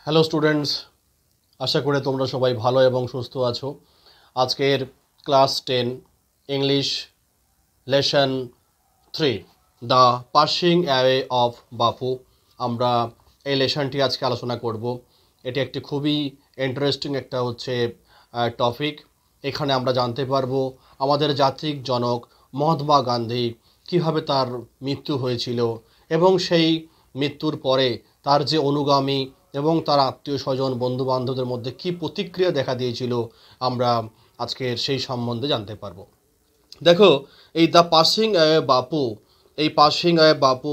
Hello students, আশা করি তোমরা সবাই ভালো এবং সুস্থ আছো। আজকের class 10 English lesson 3 the passing away of বাপু। আমরা এই লেসনটি আজকে আলোচনা করব। এটি একটি খুবই ইন্টারেস্টিং একটা টপিক। এখানে আমরা জানতে পারবো আমাদের জাতির জনক মহাত্মা গান্ধী কিভাবে তার মৃত্যু হয়েছিল এবং সেই মৃত্যুর পরে তার যে অনুগামী এবং তার আত্মীয় স্বজন বন্ধু বান্ধবদের মধ্যে কী প্রতিক্রিয়া দেখা দিয়েছিল, আমরা আজকের সেই সম্বন্ধে জানতে পারবো। দেখো, এই দ্য পাসিং অ্যাওয়ে বাপু, এই পাসিং অ্যাওয়ে বাপু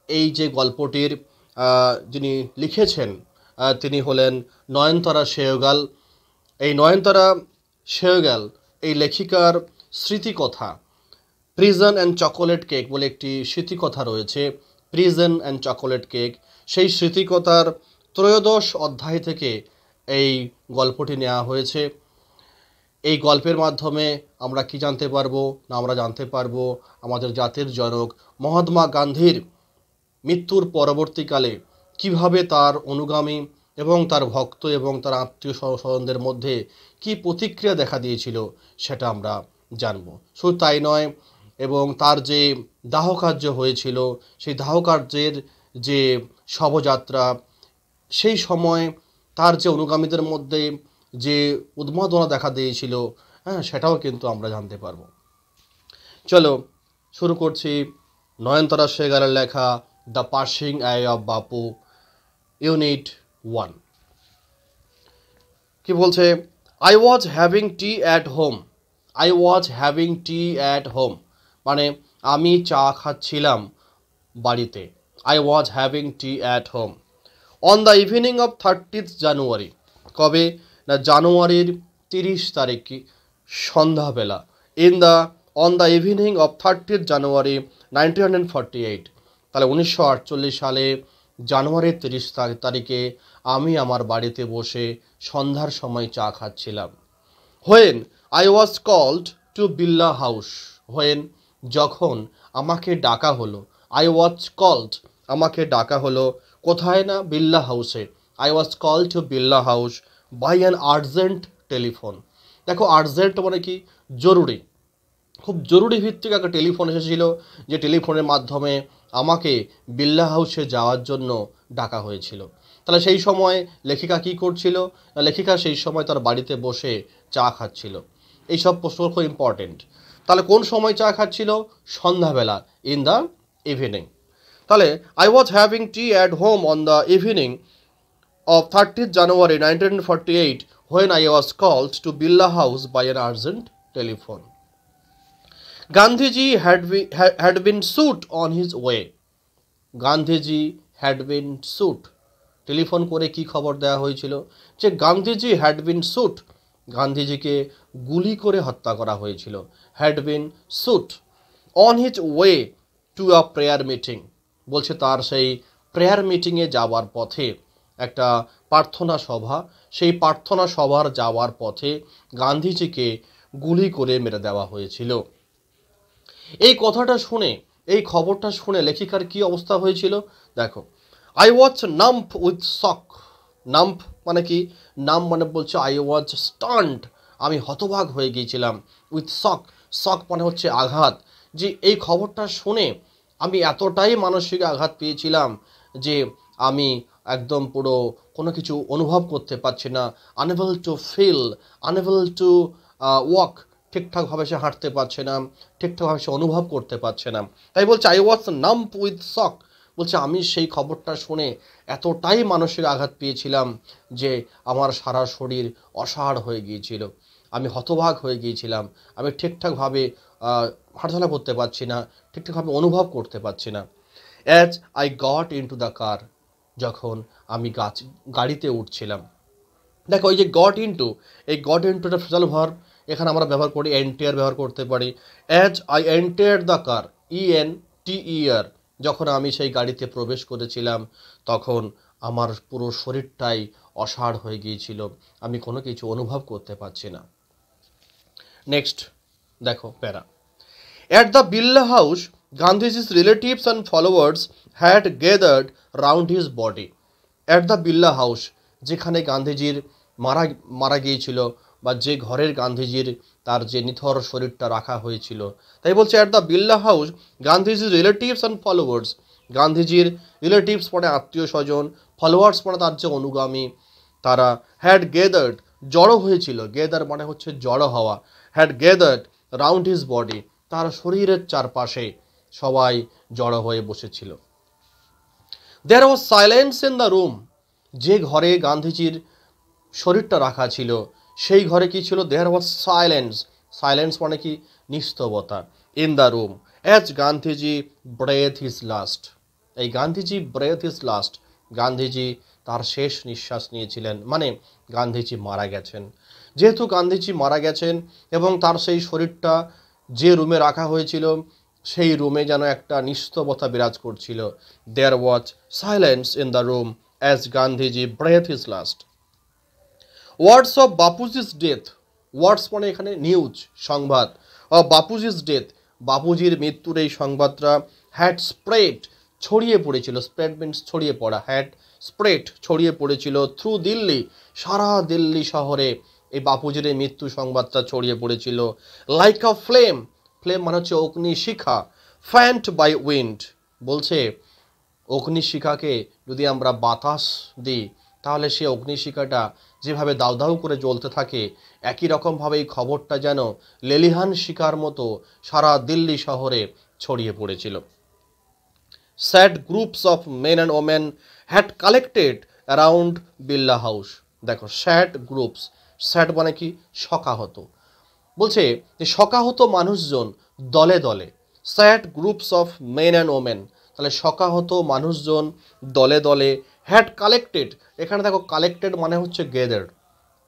এই যে গল্পটির যিনি লিখেছেন তিনি হলেন নয়নতারা সেহগাল। এই নয়নতারা সেহগাল এই লেখিকার স্মৃতিকথা প্রিজন অ্যান্ড চকোলেট কেক বলে একটি স্মৃতিকথা রয়েছে। প্রিজন অ্যান্ড চকোলেট কেক, সেই স্মৃতিকথার ত্রয়োদশ অধ্যায় থেকে এই গল্পটি নেওয়া হয়েছে। এই গল্পের মাধ্যমে আমরা কি জানতে পারবো না, আমরা জানতে পারবো আমাদের জাতির জনক মহাত্মা গান্ধীর মৃত্যুর পরবর্তীকালে কিভাবে তার অনুগামী এবং তার ভক্ত এবং তার আত্মীয় স্বজনদের মধ্যে কি প্রতিক্রিয়া দেখা দিয়েছিল সেটা আমরা জানবো। শুধু তাই নয়, এবং তার যে দাহকার্য হয়েছিল সেই দাহকার্যের যে শবযাত্রা, সেই সময় তার যে অনুগামীদের মধ্যে যে উন্মাদনা দেখা দিয়েছিল, সেটাও কিন্তু আমরা জানতে পারবো। চলো শুরু করছি নয়নতারা সেহগালের লেখা the passing away of Bapu, unit 1। কি বলছে? I was having tea at home. I was having tea at home মানে আমি চা খাচ্ছিলাম বাড়িতে। I was having tea at home on the evening of 30th জানুয়ারি। কবে না? জানুয়ারির 30 তারিখ সন্ধ্যাবেলা। On the evening of 30th জানুয়ারি 1948। তাহলে 1948 সালে জানুয়ারির 30 তারিখে আমি আমার বাড়িতে বসে সন্ধ্যার সময় চা খাচ্ছিলাম। When I was called to Birla house. When যখন আমাকে ডাকা হলো। আই ওয়াজ কল্ড আমাকে ডাকা হলো কোথায়? না বিড়লা হাউসে। I was called to Birla house by an urgent telephone. দেখো, আর্জেন্ট মানে কি? জরুরি, খুব জরুরি ভিত্তিক একটা টেলিফোন এসেছিল, যে টেলিফোনের মাধ্যমে আমাকে বিড়লা হাউসে যাওয়ার জন্য ডাকা হয়েছিল। তাহলে সেই সময় লেখিকা কি করছিল? লেখিকা সেই সময় তার বাড়িতে বসে চা খাচ্ছিল। এইসব প্রশ্ন খুব ইম্পর্টেন্ট। তাহলে কোন সময় চা খাচ্ছিল? সন্ধ্যাবেলা, ইন দ্য ইভিনিং। তাহলে I was having tea at home on the evening of 30th January 1948 when I was called to Birla House by an urgent telephone. Gandhiji had been sued on his way. Gandhiji had been sued. Telephone করে কি খবর দেওয়া হয়েছিল? যে Gandhiji had been shoot, গান্ধীজিকে গুলি করে হত্যা করা হয়েছিল। Had been shoot on his way to a prayer meeting. বলছে তার সেই প্রেয়ার মিটিংয়ে যাওয়ার পথে, একটা প্রার্থনা সভা, সেই প্রার্থনা সভার যাওয়ার পথে গান্ধীজিকে গুলি করে মেরে দেওয়া হয়েছিল। এই কথাটা শুনে, এই খবরটা শুনে লেখিকার কি অবস্থা হয়েছিল দেখো। আই ওয়াজ নাম্প উইথ শক। নাম্প মানে কি? নাম মানে বলছে আই ওয়াজ স্টান্ড, আমি হতবাক হয়ে গিয়েছিলাম। উইথ শক, শক মানে হচ্ছে আঘাত। যে এই খবরটা শুনে আমি এতটাই মানসিক আঘাত পেয়েছিলাম যে আমি একদম পুরো কোনো কিছু অনুভব করতে পারছি না। Unable to feel, unable to walk, ঠিকঠাকভাবে সে হাঁটতে পারছে না, ঠিকঠাকভাবে সে অনুভব করতে পারছে না। তাই বলছে আই ওয়াজ নাম্প উইথ শক। বলছে আমি সেই খবরটা শুনে এতটাই মানসিক আঘাত পেয়েছিলাম যে আমার সারা শরীর অসাড় হয়ে গিয়েছিল, আমি হতবাক হয়ে গিয়েছিলাম, আমি ঠিকঠাকভাবে হাঁটাচলা করতে পারছি না, ঠিকঠাকভাবে অনুভব করতে পারছি না। As I got into the car, যখন আমি গাড়িতে উঠছিলাম। দেখো, এই যে গট ইনটু, এই গট ইনটুটা ফ্রেজাল ভার্ব, এখানে আমরা ব্যবহার করি এন্টার ব্যবহার করতে পারি। As I enter the car, ENTER, যখন আমি সেই গাড়িতে প্রবেশ করেছিলাম তখন আমার পুরো শরীরটাই অসাড় হয়ে গিয়েছিল, আমি কোনো কিছু অনুভব করতে পারছি না। নেক্সট দেখো প্যারা। At the Birla House, Gandhiji's relatives and followers had gathered round his body. At the Birla House, যেখানে গান্ধীজির মারা মারা গিয়েছিল, বা যে ঘরের গান্ধীজির তার যে নিথর শরীরটা রাখা হয়েছিল। তাই বলছে অ্যাট দ্য বিড়লা হাউস গান্ধীজির রিলেটিভস অ্যান্ড ফলোয়ার্স, গান্ধীজির রিলেটিভস মানে আত্মীয় স্বজন, ফলোয়ার্স মানে তার যে অনুগামী, তারা হ্যাড গেদার্ড জড়ো হয়েছিল, গেদার মানে হচ্ছে জড়ো হওয়া, হ্যাড গেদার্ড রাউন্ড হিজ বডি, তার শরীরের চারপাশে সবাই জড়ো হয়ে বসেছিল। দেয়ার was silence in the room, যে ঘরে গান্ধীজির শরীরটা রাখা ছিল সেই ঘরে কি ছিল? দেয়ার ওয়াজ সাইলেন্স, সাইলেন্স মানে কি? নিস্তবতা। In the room as Gandhiji breath his last, এই Gandhiji breath his last, Gandhiji তার শেষ নিঃশ্বাস নিয়েছিলেন, মানে গান্ধীজি মারা গেছেন। যেহেতু গান্ধীজি মারা গেছেন এবং তার সেই শরীরটা যে রুমে রাখা হয়েছিল সেই রুমে যেন একটা নিস্তবতা বিরাজ করছিল। There was silence in the room as Gandhiji breath his last. Words of Bapuji's death, words মানে এখানে নিউজ, সংবাদ, অফ বাপুজিস ডেথ, বাপুজির মৃত্যুর এই সংবাদটা হ্যাড স্প্রেড ছড়িয়ে পড়েছিল, স্প্রেড মিনস ছড়িয়ে পড়া, হ্যাড স্প্রেড ছড়িয়ে পড়েছিল থ্রু দিল্লি, সারা দিল্লি শহরে এই বাপুজির এই মৃত্যু সংবাদটা ছড়িয়ে পড়েছিল। লাইক আ ফ্লেম, ফ্লেম মানে হচ্ছে অগ্নিশিখা, ফ্যান্ট বাই উইন্ড, বলছে অগ্নিশিখাকে যদি আমরা বাতাস দিই তাহলে সে অগ্নিশিখাটা যেভাবে দাউ দাউ করে জ্বলতে থাকে, একই রকমভাবে এই খবরটা যেন লেলিহান শিখার মতো সারা দিল্লি শহরে ছড়িয়ে পড়েছিল। Sad groups of men and women had collected around Birla house, দেখো স্যাড গ্রুপস, স্যাড মানে কি? শোকাহত, বলছে যে শোকাহত মানুষজন দলে দলে, sad groups of men and women, তাহলে শোকাহত মানুষজন দলে দলে, হ্যাড কালেক্টেড, এখানে দেখো কালেক্টেড মানে হচ্ছে গেদার্ড,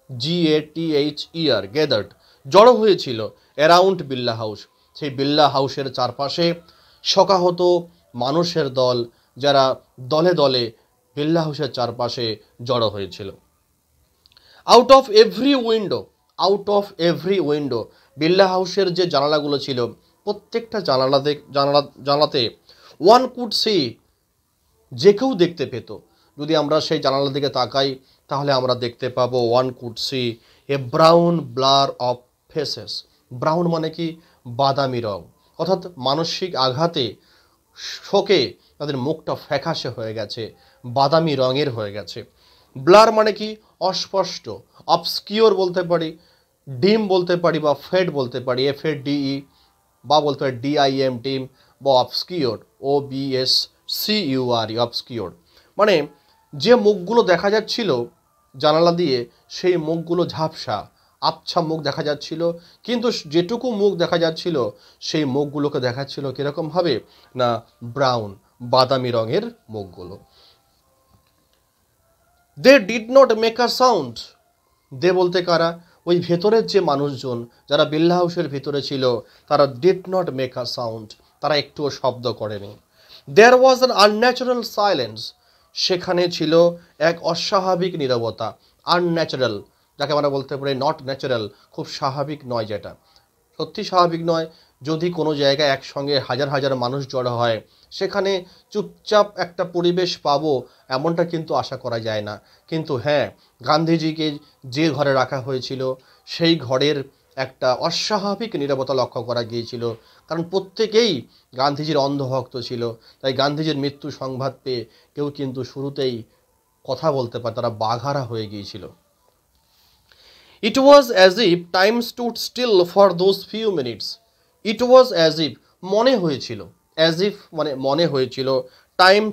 GATHER গেদার্ড, জড়ো হয়েছিল অ্যারাউন্ড বিড়লা হাউস, সেই বিড়লা হাউসের চারপাশে শোকাহত মানুষের দল যারা দলে দলে বিড়লা হাউসের চারপাশে জড়ো হয়েছিল। Out of every window, out of every window, Birla হাউসের যে জানালাগুলো ছিল প্রত্যেকটা জানালাতে ওয়ান কুড সি, যে কেউ দেখতে পেত, যদি আমরা সেই জানালার দিকে তাকাই তাহলে আমরা দেখতে পাবো one could see a brown blur of faces, brown মানে কি? বাদামি রং, অর্থাৎ মানসিক আঘাতে শোকে তাদের মুখটা ফ্যাকাশে হয়ে গেছে, বাদামি রঙের হয়ে গেছে। ব্লার মানে কি? অস্পষ্ট, অবস্কিওর বলতে পারি, ডিম বলতে পারি, বা ফেড বলতে পারি, FADE, বা বলতে পারি DIM ডিম, বা অবস্কিওর OBSCURE অবস্কিওর, মানে যে মুখগুলো দেখা যাচ্ছিল জানালা দিয়ে সেই মুখগুলো ঝাপসা, আবছা মুখ দেখা যাচ্ছিল, কিন্তু যেটুকু মুখ দেখা যাচ্ছিল সেই মুখগুলোকে দেখাচ্ছিল কীরকমভাবে না? ব্রাউন, বাদামি রঙের মুখগুলো। They did not make a sound, they বলতে কারা? ওই ভেতরের যে মানুষজন যারা বিড়লা হাউসের ভিতরে ছিল তারা did not make a sound, তারা একটুও শব্দ করেনি। দেয়ার ওয়াজ অ্যান আনন্যাচারাল সাইলেন্স, সেখানে ছিল এক অস্বাভাবিক নীরবতা, আনন্যাচারাল যাকে আমরা বলতে পারি নট ন্যাচারাল, খুব স্বাভাবিক নয়, যেটা সত্যি স্বাভাবিক নয়। যদি কোনো জায়গায় একসঙ্গে হাজার হাজার মানুষ জড়ো হয় সেখানে চুপচাপ একটা পরিবেশ পাবো এমনটা কিন্তু আশা করা যায় না। কিন্তু হ্যাঁ, গান্ধীজিকে যে ঘরে রাখা হয়েছিল সেই ঘরের একটা অস্বাভাবিক নীরবতা লক্ষ্য করা গিয়েছিল, কারণ প্রত্যেকেই গান্ধীজির অন্ধভক্ত ছিল। তাই গান্ধীজির মৃত্যু সংবাদ পেয়ে কেউ কিন্তু শুরুতেই কথা বলতে পারে, তারা বাঘারা হয়ে গিয়েছিল। It was as if time stood still for those few minutes. It was as if মনে হয়েছিল, as if মানে মনে হয়েছিল, টাইম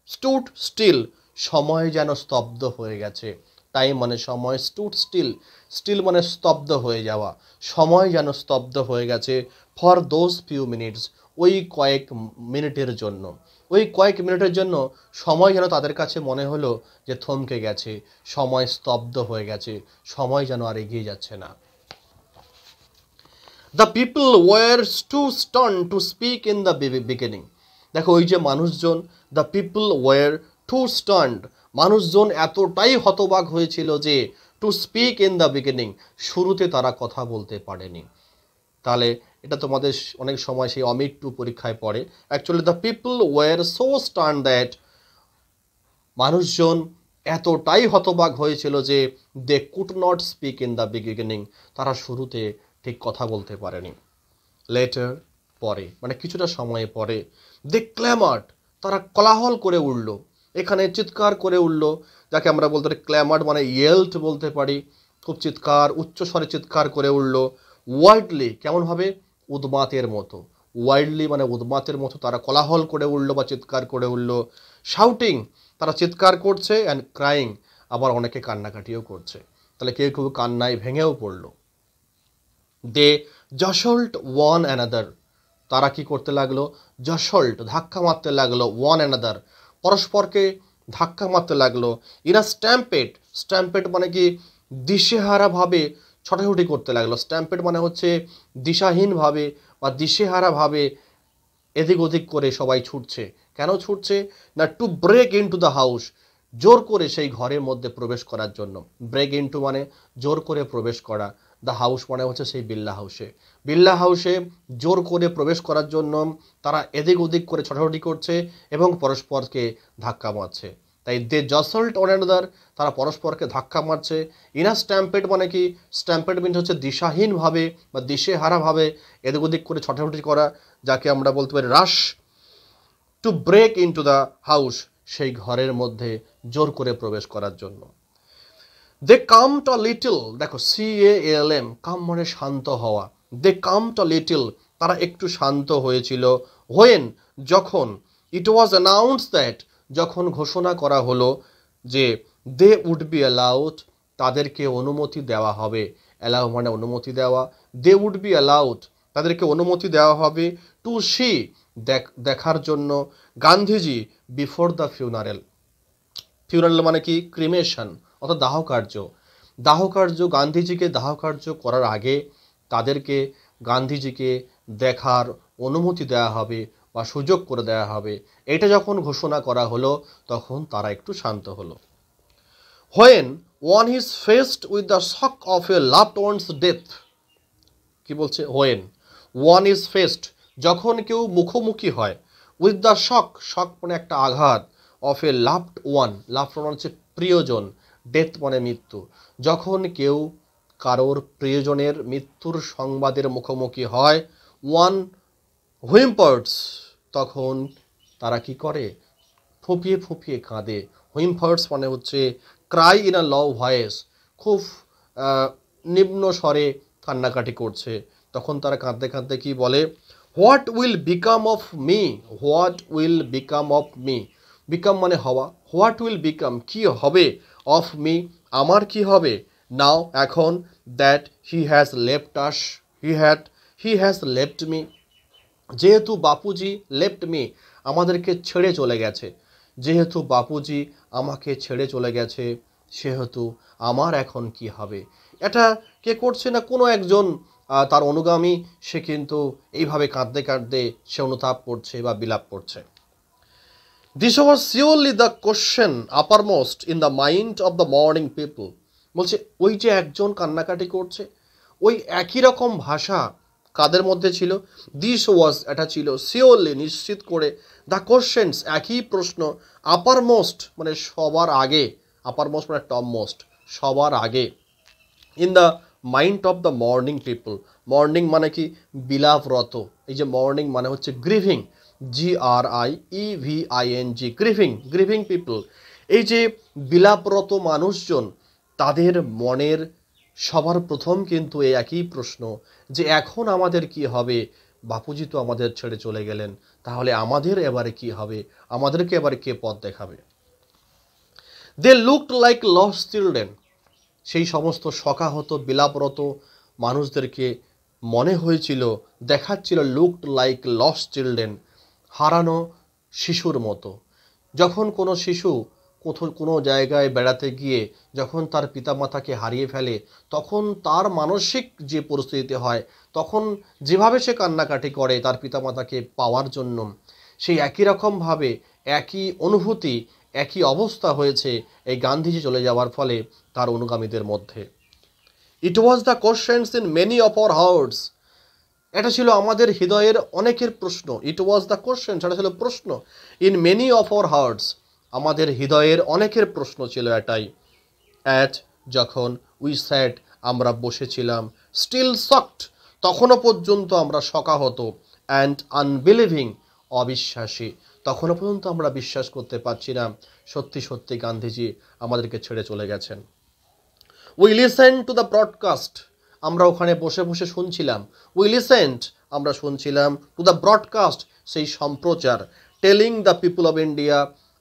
স্টুড স্টিল সময় যেন স্তব্ধ হয়ে গেছে, টাইম মানে সময়, স্টুড স্টিল, স্টিল মানে স্তব্ধ হয়ে যাওয়া, সময় যেন স্তব্ধ হয়ে গেছে, ফর দোজ ফিউ মিনিটস ওই কয়েক মিনিটের জন্য, ওই কয়েক মিনিটের জন্য সময় যেন তাদের কাছে মনে হলো যে থমকে গেছে, সময় স্তব্ধ হয়ে গেছে, সময় যেন আর এগিয়ে যাচ্ছে না। The people were too stun to speak in the beginning, দেখো ওই যে মানুষজন, the people were too stunned, মানুষজন এতটাই হতবাক হয়েছিল যে to speak in the beginning, শুরুতে তারা কথা বলতে পারেনি। তাহলে এটা তোমাদের অনেক সময় সেই অমিট টু পরীক্ষায় পড়ে। Actually the people were so stun that, মানুষজন এতটাই হতবাক হয়েছিল যে they could not speak in the beginning, তারা শুরুতে ঠিক কথা বলতে পারেনি। লেটার, পরে, মানে কিছুটা সময় পরে, দে ক্ল্যামার্ড, তারা কোলাহল করে উঠল, এখানে চিৎকার করে উঠল, যাকে আমরা বলতে পারি ক্ল্যামার্ড মানে ইয়েল্ট বলতে পারি, খুব চিৎকার, উচ্চস্বরে চিৎকার করে উঠল। ওয়াইল্ডলি, কেমনভাবে? উদ্মাতের মতো। ওয়াইল্ডলি মানে উদ্মাতের মতো তারা কোলাহল করে উঠল বা চিৎকার করে উঠল। শাউটিং, তারা চিৎকার করছে, অ্যান্ড ক্রাইং, আবার অনেকে কান্নাকাটিও করছে। তাহলে কেউ কেউ কান্নায় ভেঙেও পড়ল। দে জসল্ট ওয়ান অ্যানাদার, তারা কি করতে লাগলো? জসল্ট, ধাক্কা মারতে লাগলো, ওয়ান অ্যানাদার, পরস্পরকে ধাক্কা মারতে লাগলো। ইন আ স্ট্যাম্পেড, স্ট্যাম্পেড মানে কি? দিশেহারাভাবে ছটাছুটি করতে লাগলো। স্ট্যাম্পেড মানে হচ্ছে দিশাহীনভাবে বা দিশেহারাভাবে এদিক ওদিক করে সবাই ছুটছে। কেন ছুটছে না? To break into the house, জোর করে সেই ঘরের মধ্যে প্রবেশ করার জন্য। ব্রেক ইনটু মানে জোর করে প্রবেশ করা, দ্য হাউস মানে হচ্ছে সেই বিল্লা হাউসে। বিল্লা হাউসে জোর করে প্রবেশ করার জন্য তারা এদিক ওদিক করে ছটাছটি করছে এবং পরস্পরকে ধাক্কা মারছে। তাই দে জসল্ট ওয়ান অ্যানাদার, তারা পরস্পরকে ধাক্কা মারছে। ইন আ স্ট্যাম্পেড মানে কি? স্ট্যাম্পেড মিনস হচ্ছে দিশাহীনভাবে বা দিশেহারাভাবে এদিক ওদিক করে ছটাছটি করা, যাকে আমরা বলতে পারি rush. To break into the house, সেই ঘরের মধ্যে জোর করে প্রবেশ করার জন্য। দে কামড আ লিটল, দেখো CALM, কাম মানে শান্ত হওয়া। দে কামড আ লিটল, তারা একটু শান্ত হয়েছিল। হোয়েন, যখন। ইট ওয়াজ অ্যানাউন্স দ্যাট, যখন ঘোষণা করা হলো যে দে উড বি অ্যালাউড, তাদেরকে অনুমতি দেওয়া হবে। অ্যালাউ মানে অনুমতি দেওয়া। দে উড বি অ্যালাউড, তাদেরকে অনুমতি দেওয়া হবে। টু সি, দেখার জন্য। Gandhiji before the funeral, funeral মানে কি? ক্রিমেশন, অর্থাৎ দাহ কার্য। দাহ কার্য, গান্ধীজিকে দাহ কার্য করার আগে তাদেরকে গান্ধীজিকে দেখার অনুমতি দেওয়া হবে বা সুযোগ করে দেওয়া হবে। এটা যখন ঘোষণা করা হলো তখন তারা একটু শান্ত হলো। When one is faced with the shock of a loved one's death, কি বলছে? হোয়েন ওয়ান ইজ ফেসড, যখন কেউ মুখোমুখি হয়, উইথ দ্য শক, শক মানে একটা আঘাত, of a loved one, loved one হচ্ছে প্রিয়জন, ডেথ মানে মৃত্যু। যখন কেউ কারোর প্রিয়জনের মৃত্যুর সংবাদের মুখোমুখি হয়, ওয়ান হুইম্পার্স, তখন তারা কি করে? ফুঁপিয়ে ফুঁপিয়ে কাঁদে। হুইম্পার্স মানে হচ্ছে Cry in a low voice, খুব নিম্ন স্বরে কান্নাকাটি করছে। তখন তারা কাঁদতে কাঁদতে কি বলে? What will become of me, what will become of me, become মানে হওয়া, হোয়াট উইল বিকাম কি হবে, অফ মি আমার কি হবে, নাও এখন, that he has left us, he has left me, যেহেতু বাপুজি লেফট মি, আমাদেরকে ছেড়ে চলে গেছে, যেহেতু বাপুজি আমাকে ছেড়ে চলে গেছে সেহেতু আমার এখন কি হবে। এটা কে করছে না? কোনো একজন তার অনুগামী, সে কিন্তু এইভাবে কাঁদতে কাঁদতে সে অনুতাপ করছে বা বিলাপ করছে। This was surely the question uppermost in the mind of the morning people, বলছে ওই যে একজন কান্নাকাটি করছে, ওই একই রকম ভাষা কাদের মধ্যে ছিল? দিস ওয়াজ, এটা ছিল, সিওরলি নিশ্চিত করে, দ্য কোশ্চেন্স একই প্রশ্ন, আপারমোস্ট মানে সবার আগে, আপারমোস্ট মানে টপমোস্ট সবার আগে, in the mind of the morning people, morning মানে কি? বিলাপরত, এই যে মর্নিং মানে হচ্ছে grieving, GRIEVING, grieving, grieving people, এই যে বিলাপরত মানুষজন, তাদের মনের সবার প্রথম কিন্তু এই একই প্রশ্ন যে এখন আমাদের কি হবে, বাপুজি তো আমাদের ছেড়ে চলে গেলেন, তাহলে আমাদের এবারে কি হবে, আমাদেরকে এবারে কে পথ দেখাবে। They looked like lost children, সেই সমস্ত শোকাহত বিলাপরত মানুষদেরকে মনে হয়েছিল, দেখাচ্ছিল, লুকড লাইক লস্ট চিলড্রেন, হারানো শিশুর মতো। যখন কোনো শিশু কোনো জায়গায় বেড়াতে গিয়ে যখন তার পিতামাতাকে হারিয়ে ফেলে তখন তার মানসিক যে পরিস্থিতি হয়, তখন যেভাবে সে কান্নাকাটি করে তার পিতামাতাকে পাওয়ার জন্য, সেই একই রকমভাবে একই অনুভূতি, একই অবস্থা হয়েছে এই গান্ধীজি চলে যাওয়ার ফলে তার অনুগামীদের মধ্যে। It was the questions in many of our hearts, এটা ছিল আমাদের হৃদয়ের অনেকের প্রশ্ন। ইট ওয়াজ দ্য কোশ্চেন, সেটা ছিল প্রশ্ন, in many of our hertz, আমাদের হৃদয়ের অনেকের প্রশ্ন ছিল এটাই। অ্যাট যখন উই স্যাট আমরা বসেছিলাম, স্টিল শকড তখনও পর্যন্ত আমরা শকাহত, অ্যান্ড আনবিলিভিং অবিশ্বাসী তখনও পর্যন্ত আমরা বিশ্বাস করতে পারছি না সত্যি সত্যি গান্ধীজি আমাদেরকে ছেড়ে চলে গেছেন। We listen to the broadcast আমরা ওখানে বসে বসে শুনছিলাম। উই লিসেন্ট আমরা শুনছিলাম টু দ্য ব্রডকাস্ট সেই সম্প্রচার। Telling the people of India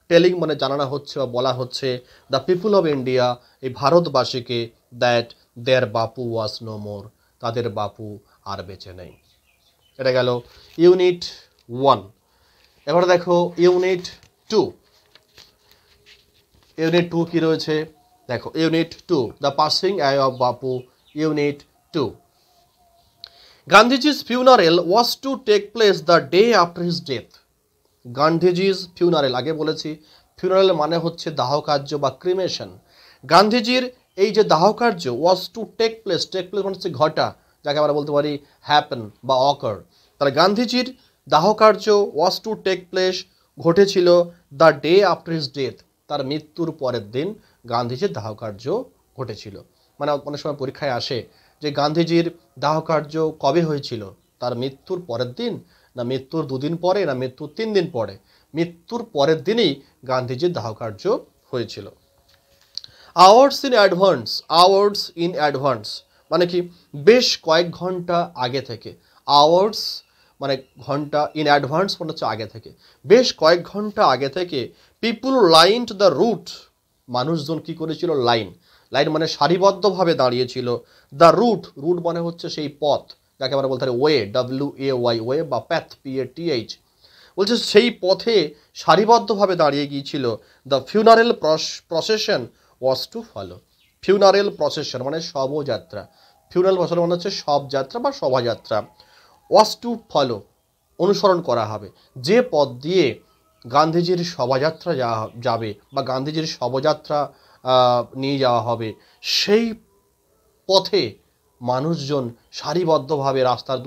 telling মানে জানানো হচ্ছে বা বলা হচ্ছে দ্য পিপল অফ ইন্ডিয়া এই ভারতবাসীকে that there Bapu was no more তাদের বাপু আর বেঁচে নেই। এটা গেল ইউনিট 1। এবার দেখো ইউনিট 2। ইউনিট 2 কি রয়েছে দেখো। Unit 2 the passing away of Bapu. Unit 2 Gandhiji's funeral was to take place the day after his death. গান্ধীজি's funeral আগে বলেছি funeral মানে হচ্ছে দাহকার্য বা ক্রিমেশন। গান্ধীজির এই যে দাহকার্য was to take place মানে হচ্ছে ঘটা, যাকে আমরা বলতে পারি happen বা occur। তাহলে গান্ধীজির দাহকার্য was to take place ঘটেছিল the day after his death তার মৃত্যুর পরের দিন গান্ধীজির দাহকার্য ঘটেছিল। মানে অনেক সময় পরীক্ষায় আসে যে গান্ধীজির দাহকার্য কবে হয়েছিল, তার মৃত্যুর পরের দিন না মৃত্যুর 2 দিন পরে না মৃত্যুর 3 দিন পরে। মৃত্যুর পরের দিনই গান্ধীজির দাহকার্য হয়েছিল। আওয়ার্স ইন অ্যাডভান্স মানে কি বেশ কয়েক ঘন্টা আগে থেকে। আওয়ার্স মানে ঘন্টা, ইন অ্যাডভান্স মানে হচ্ছে আগে থেকে, বেশ কয়েক ঘন্টা আগে থেকে। পিপুল লাইনড দ্য রুট মানুষজন কি করেছিল, লাইন মানে সারিবদ্ধভাবে দাঁড়িয়েছিল। দ্য রুট মানে হচ্ছে সেই পথ, যাকে আমরা বলতে পারি ওয়ে, WAY ওয়ে বা প্যাথ, PATH বলছে সেই পথে সারিবদ্ধভাবে দাঁড়িয়ে গিয়েছিল। The funeral procession was to follow. Funeral procession মানে শবযাত্রা। ফিউনারেল প্রসেশন মানে হচ্ছে শবযাত্রা বা শোভাযাত্রা। ওয়াজ টু ফলো অনুসরণ করা হবে। যে পথ দিয়ে গান্ধীজির শোভাযাত্রা যাবে বা গান্ধীজির শবযাত্রা নিয়ে যাওয়া হবে, সেই পথে মানুষজন সারিবদ্ধভাবে রাস্তার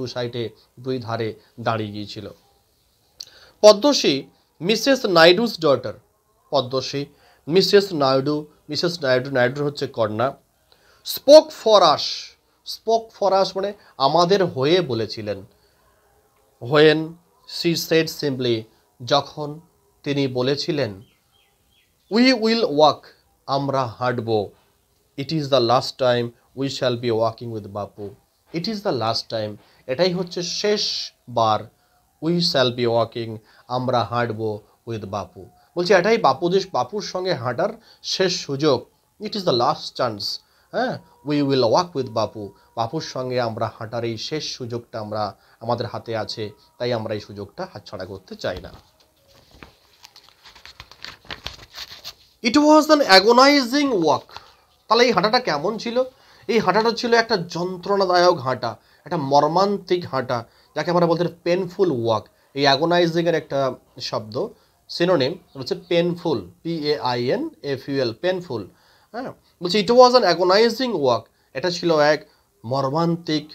দুই ধারে দাঁড়িয়ে গিয়েছিল। Padmashri Mrs Naidu's daughter. Padmashri Mrs Naidu হচ্ছে কন্যা। স্পোক ফর আস মানে আমাদের হয়ে বলেছিলেন। হোয়েন শি সেড সিম্পলি যখন তিনি বলেছিলেন উই উইল ওয়াক আমরা হাঁটব। It is the last time we shall be walking with Bapu. It is the last time এটাই হচ্ছে শেষবার। উই শ্যাল বি ওয়াকিং আমরা হাঁটব উইথ বাপু বলছে এটাই বাপুর সঙ্গে হাঁটার শেষ সুযোগ। ইট ইজ দ্য লাস্ট চান্স। হ্যাঁ, উই উইল ওয়াক উইথ বাপুর সঙ্গে আমরা হাঁটার এই শেষ সুযোগটা আমাদের হাতে আছে, তাই আমরা এই সুযোগটা হাতছাড়া করতে চাই না। ইট ওয়াজ অ্যান অ্যাগোনাইজিং ওয়াক। তাহলে এই হাঁটাটা কেমন ছিল? এই হাঁটাটা ছিল একটা যন্ত্রণাদায়ক হাঁটা, একটা মর্মান্তিক হাঁটা, যাকে আমরা বলতে পেনফুল ওয়াক। এই অ্যাগোনাইজিংয়ের একটা শব্দ সিনোনিম হচ্ছে পেনফুল, PAINFUL, পেনফুল। হ্যাঁ, বলছি ইট ওয়াজ অ্যান অ্যাগোনাইজিং ওয়াক, এটা ছিল এক মর্মান্তিক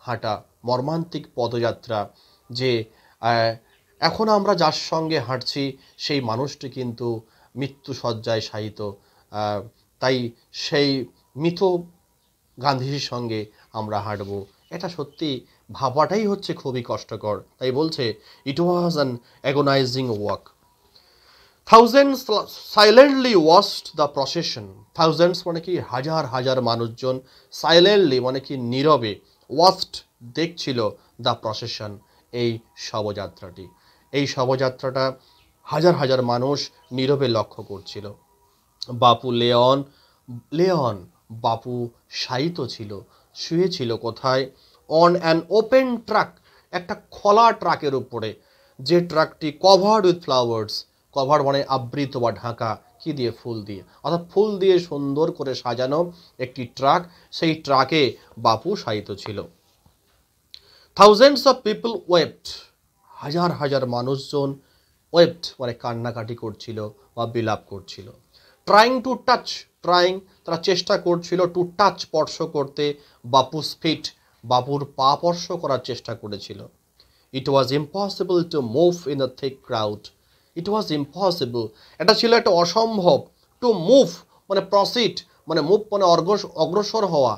হাঁটা, মর্মান্তিক পদযাত্রা। যে এখন আমরা যার সঙ্গে হাঁটছি সেই মানুষটি কিন্তু মৃত্যুশয্যায় শায়িত, তাই সেই মৃত গান্ধীজির সঙ্গে আমরা হাঁটব। এটা সত্যি ভাবাটাই হচ্ছে খুবই কষ্টকর। তাই বলছে it was an agonising walk. Thousands silently watched the procession. Thousands মানে কি হাজার হাজার মানুষজন, সাইলেন্টলি মানে কি নীরবে, ওয়াচড দেখছিল দ্য প্রসেশন এই শবযাত্রাটি। এই শবযাত্রাটা হাজার হাজার মানুষ নীরবে লক্ষ্য করছিল। বাপু লেয়ন বাপু শায়িত ছিল, শুয়েছিল কোথায়? অন অ্যান ওপেন ট্রাক, একটা খোলা ট্রাকের উপরে, যে ট্রাকটি কভার্ড উইথ ফ্লাওয়ার্স। কভার মানে আবৃত বা ঢাকা, কি দিয়ে? ফুল দিয়ে, অর্থাৎ ফুল দিয়ে সুন্দর করে সাজানো একটি ট্রাক, সেই ট্রাকে বাপু শায়িত ছিল। থাউজেন্ডস অফ পিপল ওয়েপ্ট, হাজার হাজার মানুষজন, ওয়েপ্ট মানে কান্নাকাটি করছিল বা বিলাপ করছিল। ট্রাইং টু টাচ, তারা চেষ্টা করছিল, টু টাচ স্পর্শ করতে, বাপুস ফিট বাপুর পা স্পর্শ করার চেষ্টা করেছিল। It was impossible to move in the thick crowd. It was impossible, এটা ছিল একটা অসম্ভব। টু মুভ মানে প্রসিড, মানে মুভ মানে অগ্রসর হওয়া।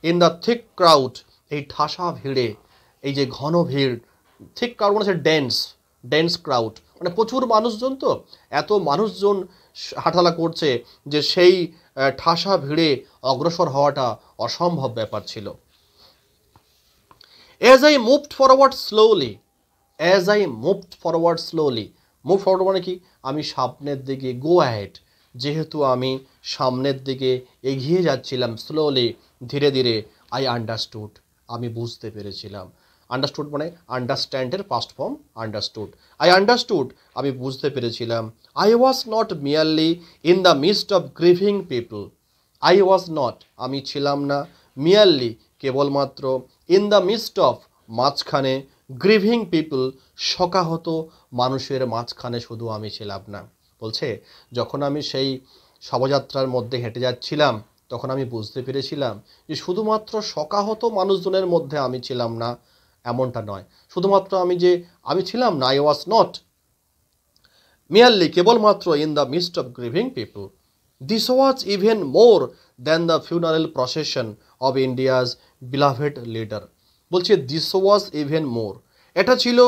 ইন দ্য থিক ক্রাউড, এই ঠাসা ভিড়ে, এই যে ঘন ভিড়। থিক ক্রাউড মানে হচ্ছে ডেন্স ক্রাউড, মানে প্রচুর মানুষজন, তো এত মানুষজন হাঁটালা করছে যে সেই ঠাসা ভিড়ে অগ্রসর হওয়াটা অসম্ভব ব্যাপার ছিল। As I moved forward slowly, as I moved forward slowly, move forward মানে কি, আমি সামনের দিকে, গো অ্যাহেড, যেহেতু আমি সামনের দিকে এগিয়ে যাচ্ছিলাম, স্লোলি ধীরে ধীরে, আই আন্ডারস্টুড, আমি বুঝতে পেরেছিলাম। আন্ডারস্টুড মানে আন্ডারস্ট্যান্ডের past form understood. I understood, আমি বুঝতে পেরেছিলাম। I was not merely in the mist of grieving people, I was not, আমি ছিলাম না, মিয়ারলি কেবলমাত্র, ইন দ্য মিস্ট অফ মাঝখানে, গ্রিভিং পিপল শোকাহত মানুষের মাঝখানে শুধু আমি ছিলাম না। বলছে যখন আমি সেই শবযাত্রার মধ্যে হেঁটে যাচ্ছিলাম তখন আমি বুঝতে পেরেছিলাম যে শুধুমাত্র শোকাহত মানুষজনের মধ্যে আমি ছিলাম না, এমনটা নয়। শুধুমাত্র আমি ছিলাম না, আই ওয়াজ নট merely কেবলমাত্র in the mist of grieving people. This was even more than the funeral procession of India's beloved leader. বলছে দিস ওয়াজ ইভেন মোর, এটা ছিল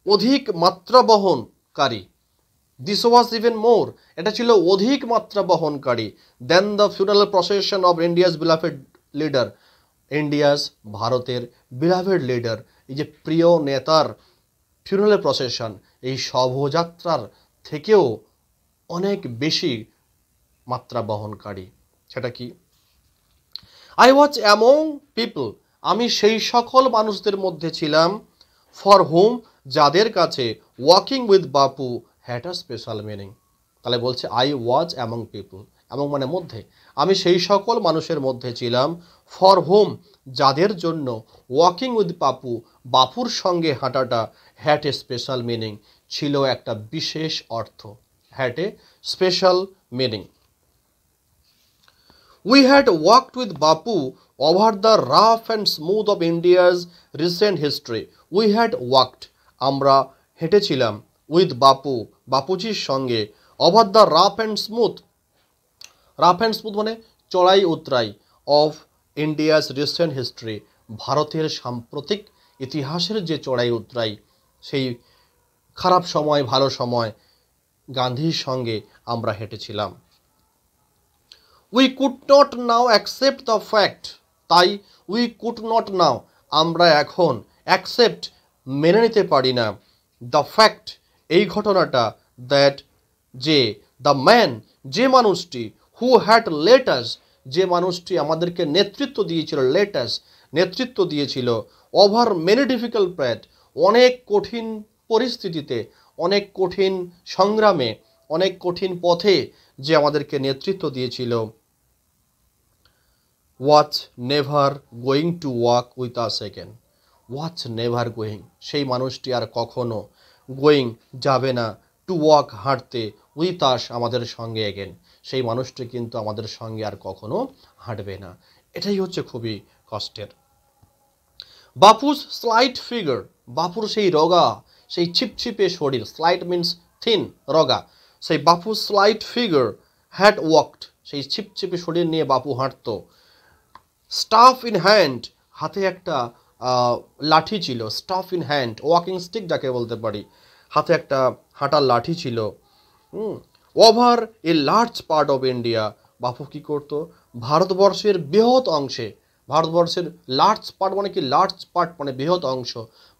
অধিক মাত্রা বহনকারী। দিস ওয়াজ ইভেন মোর, এটা ছিল অধিক মাত্রা বহনকারী, then the funeral procession of India's beloved leader, India's ভারতের বিলাভেড লিডার, এই যে প্রিয় নেতার ফিউনারাল প্রসেশন, এই শবযাত্রার থেকেও অনেক বেশি মাত্রা বহনকারী। সেটা কি? আই ওয়াজ অ্যামং পিপল, আমি সেই সকল মানুষদের মধ্যে ছিলাম, ফর হুম, যাদের কাছে walking with Bapu had a special meaning. তাহলে বলছে I was among people, among মানে মধ্যে, আমি সেই সকল মানুষের মধ্যে ছিলাম, ফর হুম, যাদের জন্য ওয়াকিং উইথ বাপু, বাপুর সঙ্গে হাঁটাটা, হ্যাড এ স্পেশাল মিনিং, ছিল একটা বিশেষ অর্থ, had a special meaning. We had walked with Bapu over the rough and smooth of India's recent history. We had walked, আমরা হেঁটেছিলাম, with Bapu, বাপুজির সঙ্গে, over the rough and smooth, rough and smooth মানে চড়াই উতরাই, of India's recent history, ভারতের সাম্প্রতিক ইতিহাসের যে চড়াই উতরাই, সেই খারাপ সময় ভালো সময়, গান্ধীর সঙ্গে আমরা হেঁটেছিলাম। We could not now accept the fact, তাই উই কুড নট নাও, আমরা এখন, অ্যাকসেপ্ট মেনে নিতে পারি না, দ্য ফ্যাক্ট এই ঘটনাটা, দ্যাট যে, দ্য ম্যান যে মানুষটি, হু হ্যাড লেট আস যে মানুষটি আমাদেরকে নেতৃত্ব দিয়েছিল, লেট আস নেতৃত্ব দিয়েছিল, ওভার মেনি ডিফিকাল্ট প্যাথ অনেক কঠিন পরিস্থিতিতে, অনেক কঠিন সংগ্রামে, অনেক কঠিন পথে যে আমাদেরকে নেতৃত্ব দিয়েছিল, was never going to walk with us again, was never going সেই মানুষটি আর কখনো, গোয়িং যাবে না, টু ওয়াক হাঁটতে, উইথ আস আমাদের সঙ্গে এগেন, সেই মানুষটি কিন্তু আমাদের সঙ্গে আর কখনো হাঁটবে না। এটাই হচ্ছে খুবই কষ্টের। বাপুস স্লাইট ফিগার, বাপুর সেই রগা, সেই ছিপছিপে শরীর, স্লাইট মিনস থিন, রগা, সেই বাপু স্লাইট ফিগার হ্যাড ওয়াকড, সেই ছিপছিপে শরীর নিয়ে বাপু হাঁটতো, স্টাফ ইন হ্যান্ড, হাতে একটা লাঠি ছিল, staff in hand, walking stick যাকে বলতে পারি, হাতে একটা হাঁটার লাঠি ছিল। Over a large part of India, বাপু কী করতো, ভারতবর্ষের বৃহৎ অংশে, ভারতবর্ষের লার্জ পার্ট মানে কি, লার্জ পার্ট মানে বৃহৎ অংশ,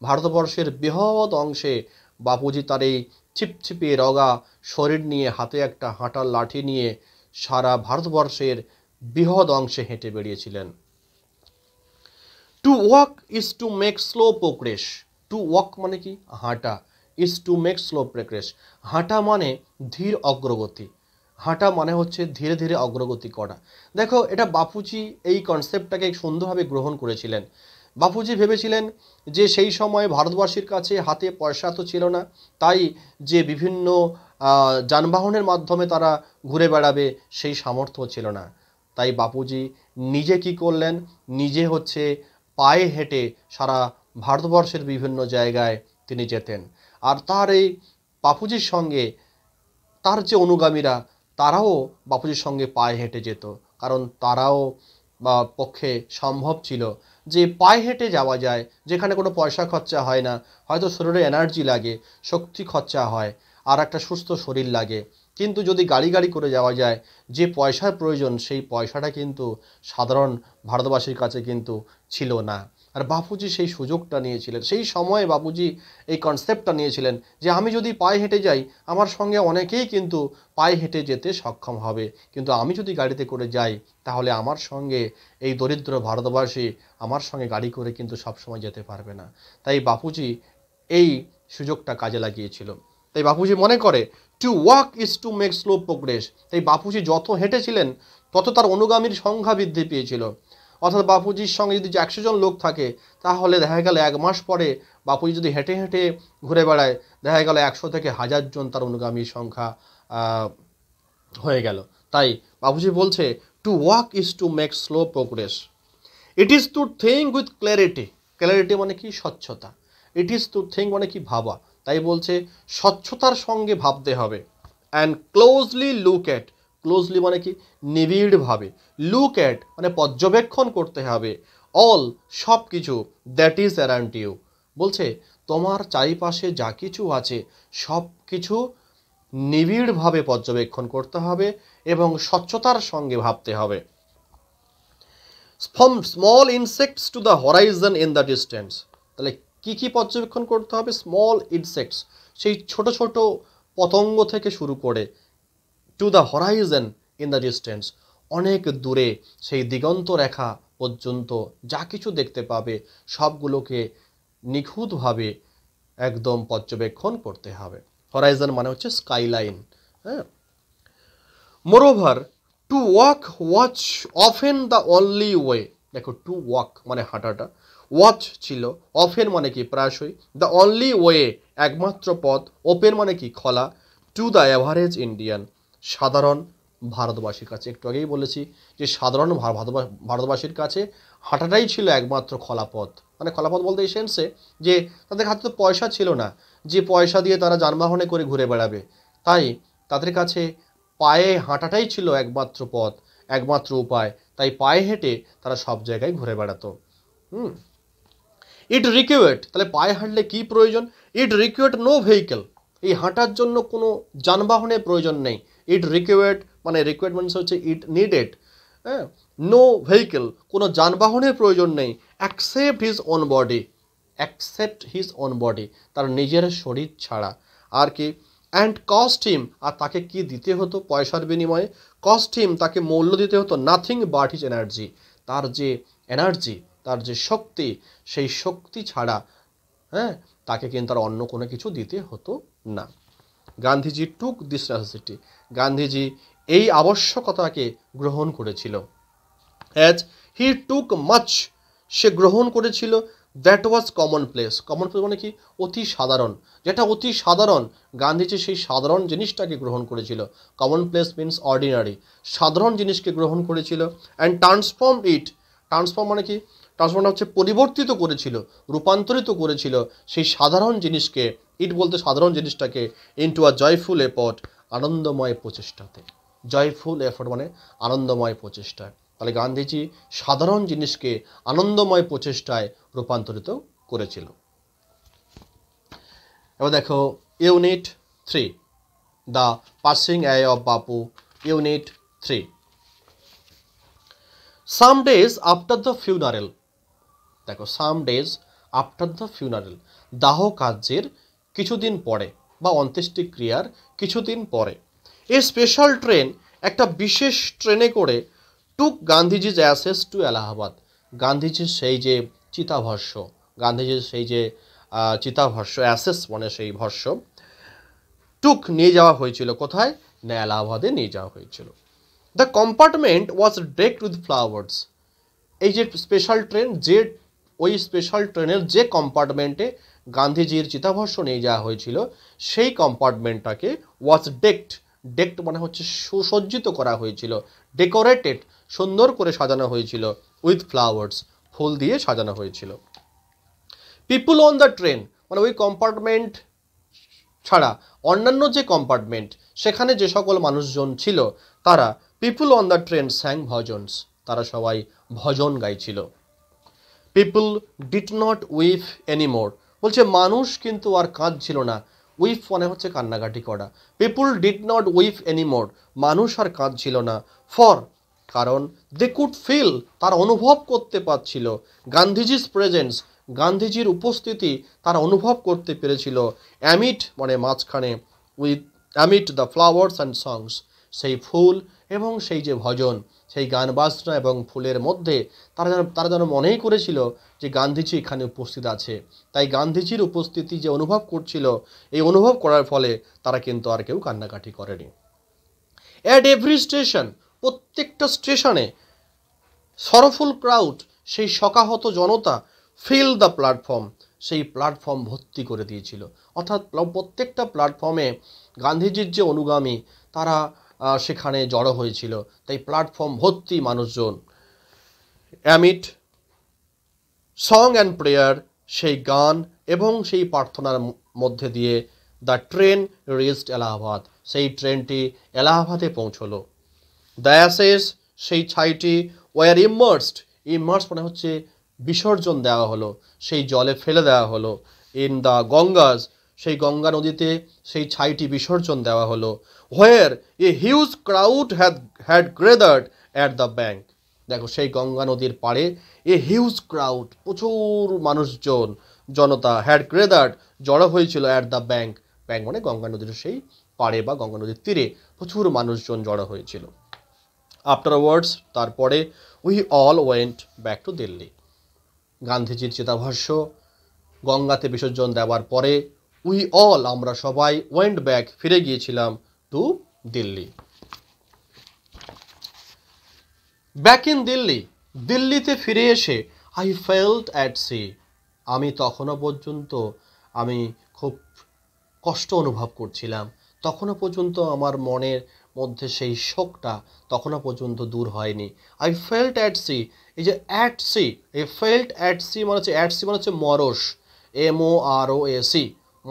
ভারতবর্ষের বৃহৎ অংশে বাপুজি তার এই ছিপছিপে রগা শরীর নিয়ে, হাতে একটা হাঁটার লাঠি নিয়ে সারা ভারতবর্ষের বৃহৎ অংশে হেঁটে বেরিয়েছিলেন। To walk is to make slow progress, to walk মানে কি হাঁটা, is to make slow progress, হাঁটা মানে ধীর অগ্রগতি, হাঁটা মানে হচ্ছে ধীরে ধীরে অগ্রগতি করা। দেখো এটা বাপুজি এই কনসেপ্টটাকে সুন্দরভাবে গ্রহণ করেছিলেন। বাপুজি ভেবেছিলেন যে সেই সময় ভারতবাসীর কাছে হাতে পয়সা তো ছিল না, তাই যে বিভিন্ন যানবাহনের মাধ্যমে তারা ঘুরে বেড়াবে সেই সামর্থ্য ছিল না, তাই বাপুজি নিজে কি করলেন, নিজে হচ্ছে পায়ে হেঁটে সারা ভারতবর্ষের বিভিন্ন জায়গায় তিনি যেতেন। আর তার এই বাপুজির সঙ্গে তার যে অনুগামীরা তারাও বাপুজির সঙ্গে পায়ে হেঁটে যেত, কারণ তারাও বা পক্ষে সম্ভব ছিল যে পায়ে হেঁটে যাওয়া যায়, যেখানে কোনো পয়সা খরচা হয় না, হয়তো শরীরে এনার্জি লাগে, শক্তি খরচা হয়, আর একটা সুস্থ শরীর লাগে। কিন্তু যদি গাড়ি গাড়ি করে যাওয়া যায়, যে পয়সার প্রয়োজন সেই পয়সাটা কিন্তু সাধারণ ভারতবাসীর কাছে কিন্তু ছিল না। আর বাপুজি সেই সুযোগটা নিয়েছিলেন, সেই সময়ে বাপুজি এই কনসেপ্টটা নিয়েছিলেন যে আমি যদি পায়ে হেঁটে যাই আমার সঙ্গে অনেকেই কিন্তু পায়ে হেঁটে যেতে সক্ষম হবে, কিন্তু আমি যদি গাড়িতে করে যাই তাহলে আমার সঙ্গে এই দরিদ্র ভারতবাসী আমার সঙ্গে গাড়ি করে কিন্তু সবসময় যেতে পারবে না। তাই বাপুজি এই সুযোগটা কাজে লাগিয়েছিল। তাই বাপুজি মনে করে to walk is to make slow progress. তাই বাপুজি যত হেঁটেছিলেন তত তার অনুগামীর সংখ্যা বৃদ্ধি পেয়েছিল। অর্থাৎ বাপুজির সঙ্গে যদি 100 জন লোক থাকে তাহলে দেখা গেল 1 মাস পরে বাপুজি যদি হেঁটে হেঁটে ঘুরে বেড়ায়, দেখা গেল 100 থেকে 1000 জন তার অনুগামীর সংখ্যা হয়ে গেল। তাই বাপুজি বলছে to walk is to make slow progress. It is to think with clarity. Clarity মানে কি? স্বচ্ছতা। ইট ইজ টু থিঙ্ক মানে কি? ভাবা। তাই বলছে স্বচ্ছতার সঙ্গে ভাবতে হবে। And closely look at. Closely মানে কি? নিবিড়ভাবে। লুক অ্যাট মানে পর্যবেক্ষণ করতে হবে। অল সব কিছু দ্যাট ইজ অ্যারাউন্ড ইউ। বলছে তোমার চারিপাশে যা কিছু আছে সব কিছু নিবিড়ভাবে পর্যবেক্ষণ করতে হবে এবং স্বচ্ছতার সঙ্গে ভাবতে হবে। From small insects to the Horizon in the distance. তাহলে কি কি পর্যবেক্ষণ করতে হবে? স্মল ইনসেক্টস, সেই ছোট ছোট পতঙ্গ থেকে শুরু করে, to the Horizon in the distance, অনেক দূরে সেই দিগন্ত রেখা পর্যন্ত যা কিছু দেখতে পাবে সবগুলোকে নিখুঁতভাবে একদম পর্যবেক্ষণ করতে হবে। হরাইজন মানে হচ্ছে স্কাইলাইন। হ্যাঁ, moreover to walk watch often the only way. দেখো, টু ওয়াক মানে হাঁটাটা, ওয়াচ ছিল, অফেন মানে কি? প্রায়শই, দ্য অনলি ওয়ে একমাত্র পথ, ওপেন মানে কি? খোলা, টু দ্য অ্যাভারেজ ইন্ডিয়ান সাধারণ ভারতবাসীর কাছে। একটু আগেই বলেছি যে সাধারণ ভারতবাসীর কাছে হাঁটাটাই ছিল একমাত্র খোলা পথ। মানে খোলা পথ বলতে এই সেন্সে যে তাদের হাতে তো পয়সা ছিল না যে পয়সা দিয়ে তারা যানবাহনে করে ঘুরে বেড়াবে, তাই তাদের কাছে পায়ে হাঁটাটাই ছিল একমাত্র পথ, একমাত্র উপায়। তাই পায়ে হেঁটে তারা সব জায়গায় ঘুরে বেড়াতো। ইট রিকোয়ার্ড, তাহলে পায়ে হাঁটলে কি প্রয়োজন? ইট রিকোয়ার্ড নো ভেহিকেল। এই হাঁটার জন্য কোনো যানবাহনের প্রয়োজন নেই। ইট রিকোয়ার্ড মানে রিকোয়ার্ড মানে হচ্ছে ইট নিডেড। হ্যাঁ, নো ভেহিকেল, কোনো যানবাহনের প্রয়োজন নেই। Accept his own body, accept his own body, তার নিজের শরীর ছাড়া। আর কি? অ্যান্ড কস্ট হিম, আর তাকে কি দিতে হতো পয়সার বিনিময়ে? কস্ট হিম, তাকে মূল্য দিতে হতো নাথিং বাট হিজ এনার্জি, তার যে এনার্জি, তার যে শক্তি, সেই শক্তি ছাড়া হ্যাঁ তাকে কিন্তু আর অন্য কোনো কিছু দিতে হতো না। গান্ধীজি টুক দিস নেসেসিটি, গান্ধীজি এই আবশ্যকতাকে গ্রহণ করেছিল। অ্যাজ হি টুক মাচ, সে গ্রহণ করেছিল। That was common place. Common place মানে কি? অতি সাধারণ। যেটা অতি সাধারণ, গান্ধীজি সেই সাধারণ জিনিসটাকে গ্রহণ করেছিল। কমন প্লেস মিনস অর্ডিনারি, সাধারণ জিনিসকে গ্রহণ করেছিল। অ্যান্ড ট্রান্সফর্ম ইট, ট্রান্সফর্ম মানে কি? ট্রান্সফর্ম হচ্ছে পরিবর্তিত করেছিল, রূপান্তরিত করেছিল সেই সাধারণ জিনিসকে, ইট বলতে সাধারণ জিনিসটাকে, ইনটু আ জয়ফুল এফর্ট, আনন্দময় প্রচেষ্টাতে। জয়ফুল এফর্ট মানে আনন্দময় প্রচেষ্টা। তাহলে গান্ধীজি সাধারণ জিনিসকে আনন্দময় প্রচেষ্টায় রূপান্তরিত করেছিল। এবার দেখো unit 3, the passing away of Bapu, unit 3। Some days after the funeral. দেখো, some days after the funeral, দাহ কার্যের কিছুদিন পরে বা অন্ত্যেষ্টিক্রিয়ার কিছুদিন পরে, এ স্পেশাল ট্রেন, একটা বিশেষ ট্রেনে করে, টুক গান্ধীজিজ অ্যাসেস টু এলাহাবাদ, গান্ধীজির সেই যে চিতাভস্য, গান্ধীজির সেই যে চিতাভস্য, অ্যাসেস মানে সেই ভস্য, টুক নিয়ে যাওয়া হয়েছিল কোথায়? না, এলাহাবাদে নিয়ে যাওয়া হয়েছিল। The compartment was ডেকড with flowers. এই যে স্পেশাল ট্রেন, যে ওই স্পেশাল ট্রেনের যে কম্পার্টমেন্টে গান্ধীজির চিতাভস্য নিয়ে যাওয়া হয়েছিল সেই কম্পার্টমেন্টটাকে ওয়াজ ডেকড, ডেকড মানে হচ্ছে সুসজ্জিত করা হয়েছিল, ডেকোরেটেড সুন্দর করে সাজানো হয়েছিল, উইথ ফ্লাওয়ার্স ফুল দিয়ে সাজানো হয়েছিল। পিপুল অন দ্য ট্রেন মানে ওই কম্পার্টমেন্ট ছাড়া অন্যান্য যে কম্পার্টমেন্ট সেখানে যে সকল মানুষজন ছিল তারা people on the train স্যাং bhajans, তারা সবাই ভজন গাইছিল। People did not weep anymore, বলছে মানুষ কিন্তু আর কাঁদছিল না। উইপ মানে হচ্ছে কান্নাকাটি করা। People did not weep anymore, মানুষ আর কাঁদছিল না। ফর, কারণ দে কুড ফিল, তারা অনুভব করতে পারছিল। গান্ধীজিস প্রেজেন্স, গান্ধীজির উপস্থিতি তারা অনুভব করতে পেরেছিল। অ্যামিট মানে মাঝখানে, with amid the flowers and songs, সেই ফুল এবং সেই যে ভজন, সেই গান বাজনা এবং ফুলের মধ্যে তারা যেন মনেই করেছিল যে গান্ধীজি এখানে উপস্থিত আছে। তাই গান্ধীজির উপস্থিতি যে অনুভব করছিল, এই অনুভব করার ফলে তারা কিন্তু আর কেউ কান্নাকাটি করেনি। অ্যাট এভরি স্টেশন, প্রত্যেকটা স্টেশনে সরফুল ক্রাউড, সেই শোকাহত জনতা, ফিল দ্য প্ল্যাটফর্ম, সেই প্ল্যাটফর্ম ভর্তি করে দিয়েছিল। অর্থাৎ প্রত্যেকটা প্ল্যাটফর্মে গান্ধীজির যে অনুগামী তারা সেখানে জড়ো হয়েছিল, তাই প্ল্যাটফর্ম ভর্তি মানুষজন। অ্যামিট সং অ্যান্ড প্রেয়ার, সেই গান এবং সেই প্রার্থনার মধ্যে দিয়ে দ্য ট্রেন রিচড এলাহাবাদ, সেই ট্রেনটি এলাহাবাদে পৌঁছলো। দ্য অ্যাসেস, সেই ছাইটি ওয়ার ইমার্সড, ইমার্স মানে হচ্ছে বিসর্জন দেওয়া হলো, সেই জলে ফেলে দেওয়া হলো। ইন দ্য গঙ্গাস, সেই গঙ্গা নদীতে সেই ছাইটি বিসর্জন দেওয়া হলো। Where a huge crowd had gathered at the bank, দেখো সেই গঙ্গা নদীর পাড়ে এ হিউজ ক্রাউড, প্রচুর মানুষজন, জনতা, হ্যাড গ্যাদার্ড জড়ো হয়েছিল, অ্যাট দ্য ব্যাঙ্ক, ব্যাঙ্ক মানে গঙ্গা নদীর সেই পাড়ে বা গঙ্গা নদীর তীরে প্রচুর মানুষজন জড়ো হয়েছিল। আফটারওয়ার্ডস, তারপরে, we all went back to Delhi, গান্ধীজির চিতাভস্য গঙ্গাতে বিসর্জন দেওয়ার পরে উই অল, আমরা সবাই, ওয়েন্ট ব্যাক, ফিরে গিয়েছিলাম, to Delhi. Back in Delhi, দিল্লিতে ফিরে এসে আই ফেল্ট অ্যাট সি, আমি তখনও পর্যন্ত আমি খুব কষ্ট অনুভব করছিলাম, তখনও পর্যন্ত আমার মনের মধ্যে সেই শোকটা তখনও পর্যন্ত দূর হয়নি। আই ফেল্ট অ্যাট সি, এই যে অ্যাট সি, এই ফেল্ট অ্যাট সি মানে হচ্ছে, অ্যাট সি মানে হচ্ছে মরস, MOROS,